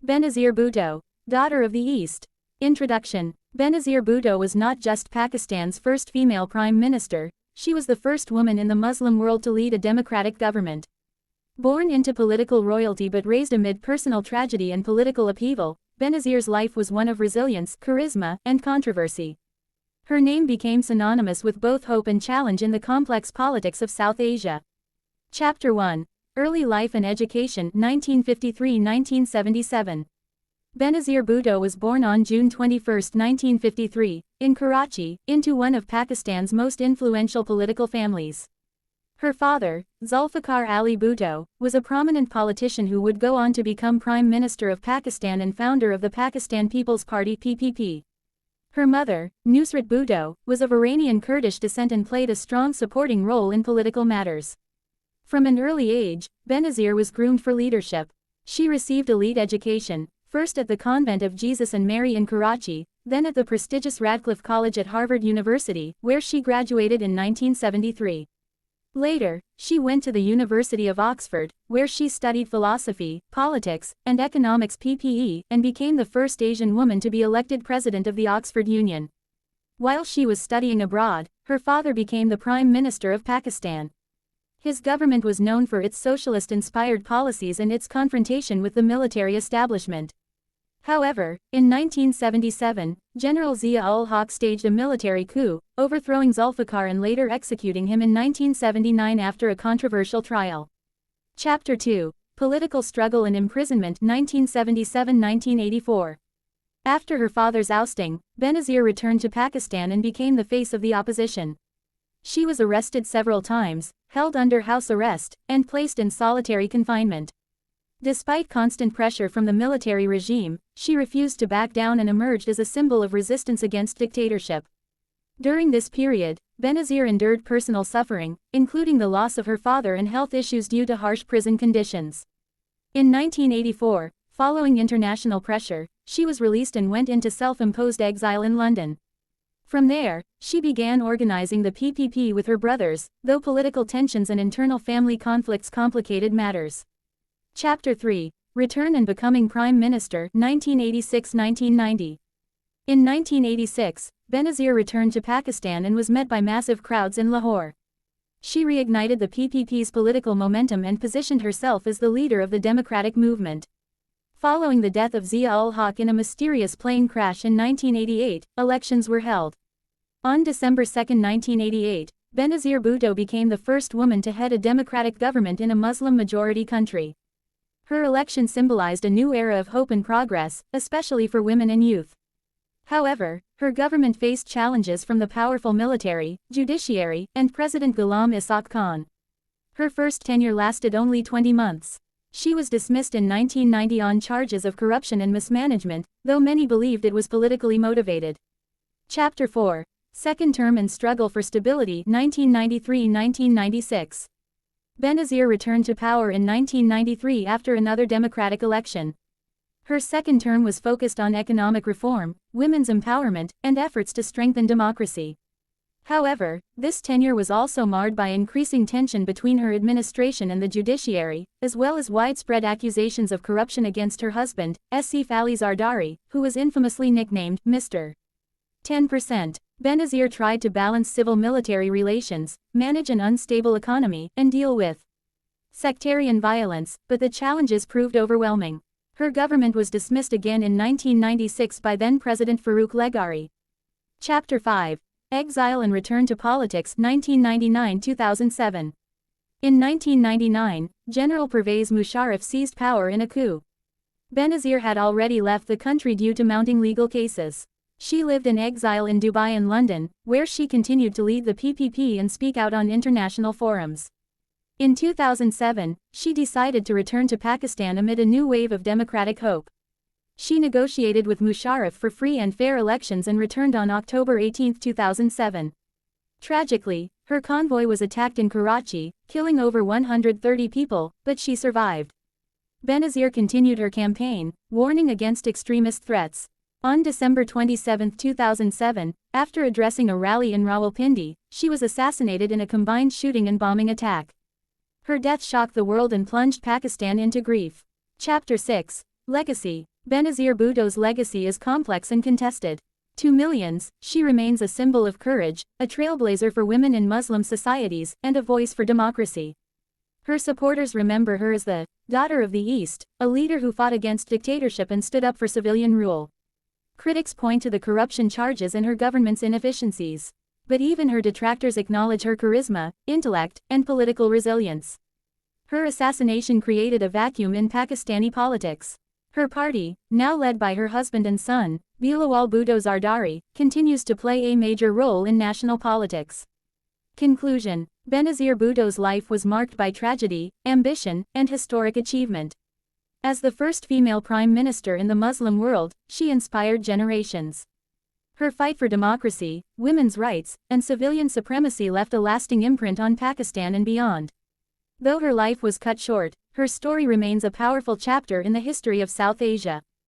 Benazir Bhutto, daughter of the East. Introduction. Benazir Bhutto was not just Pakistan's first female prime minister, she was the first woman in the Muslim world to lead a democratic government. Born into political royalty but raised amid personal tragedy and political upheaval, Benazir's life was one of resilience, charisma, and controversy. Her name became synonymous with both hope and challenge in the complex politics of South Asia. Chapter 1. Early Life and Education 1953–1977. Benazir Bhutto was born on June 21, 1953, in Karachi, into one of Pakistan's most influential political families. Her father, Zulfikar Ali Bhutto, was a prominent politician who would go on to become Prime Minister of Pakistan and founder of the Pakistan People's Party (PPP). Her mother, Nusrat Bhutto, was of Iranian Kurdish descent and played a strong supporting role in political matters. From an early age, Benazir was groomed for leadership. She received elite education, first at the Convent of Jesus and Mary in Karachi, then at the prestigious Radcliffe College at Harvard University, where she graduated in 1973. Later, she went to the University of Oxford, where she studied philosophy, politics, and economics (PPE), and became the first Asian woman to be elected president of the Oxford Union. While she was studying abroad, her father became the Prime Minister of Pakistan. His government was known for its socialist-inspired policies and its confrontation with the military establishment. However, in 1977, General Zia-ul-Haq staged a military coup, overthrowing Zulfikar and later executing him in 1979 after a controversial trial. Chapter 2. Political Struggle and Imprisonment 1977–1984. After her father's ousting, Benazir returned to Pakistan and became the face of the opposition. She was arrested several times, held under house arrest, and placed in solitary confinement. Despite constant pressure from the military regime, she refused to back down and emerged as a symbol of resistance against dictatorship. During this period, Benazir endured personal suffering, including the loss of her father and health issues due to harsh prison conditions. In 1984, following international pressure, she was released and went into self-imposed exile in London. From there, she began organizing the PPP with her brothers, though political tensions and internal family conflicts complicated matters. Chapter 3. Return and Becoming Prime Minister 1986–1990. In 1986, Benazir returned to Pakistan and was met by massive crowds in Lahore. She reignited the PPP's political momentum and positioned herself as the leader of the democratic movement. Following the death of Zia-ul-Haq in a mysterious plane crash in 1988, elections were held. On December 2, 1988, Benazir Bhutto became the first woman to head a democratic government in a Muslim-majority country. Her election symbolized a new era of hope and progress, especially for women and youth. However, her government faced challenges from the powerful military, judiciary, and President Ghulam Ishaq Khan. Her first tenure lasted only 20 months. She was dismissed in 1990 on charges of corruption and mismanagement, though many believed it was politically motivated. Chapter 4. Second Term and Struggle for Stability 1993–1996. Benazir returned to power in 1993 after another democratic election. Her second term was focused on economic reform, women's empowerment, and efforts to strengthen democracy. However, this tenure was also marred by increasing tension between her administration and the judiciary, as well as widespread accusations of corruption against her husband, Asif Ali Zardari, who was infamously nicknamed Mr. 10%. Benazir tried to balance civil-military relations, manage an unstable economy, and deal with sectarian violence, but the challenges proved overwhelming. Her government was dismissed again in 1996 by then-President Farooq Leghari. Chapter 5. Exile and Return to Politics 1999–2007. In 1999, General Pervez Musharraf seized power in a coup. Benazir had already left the country due to mounting legal cases. She lived in exile in Dubai and London, where she continued to lead the PPP and speak out on international forums. In 2007, she decided to return to Pakistan amid a new wave of democratic hope. She negotiated with Musharraf for free and fair elections and returned on October 18, 2007. Tragically, her convoy was attacked in Karachi, killing over 130 people, but she survived. Benazir continued her campaign, warning against extremist threats. On December 27, 2007, after addressing a rally in Rawalpindi, she was assassinated in a combined shooting and bombing attack. Her death shocked the world and plunged Pakistan into grief. Chapter 6. Legacy. Benazir Bhutto's legacy is complex and contested. To millions, she remains a symbol of courage, a trailblazer for women in Muslim societies, and a voice for democracy. Her supporters remember her as the daughter of the East, a leader who fought against dictatorship and stood up for civilian rule. Critics point to the corruption charges and her government's inefficiencies. But even her detractors acknowledge her charisma, intellect, and political resilience. Her assassination created a vacuum in Pakistani politics. Her party, now led by her husband and son, Bilawal Bhutto Zardari, continues to play a major role in national politics. Conclusion. Benazir Bhutto's life was marked by tragedy, ambition, and historic achievement. As the first female prime minister in the Muslim world, she inspired generations. Her fight for democracy, women's rights, and civilian supremacy left a lasting imprint on Pakistan and beyond. Though her life was cut short, her story remains a powerful chapter in the history of South Asia.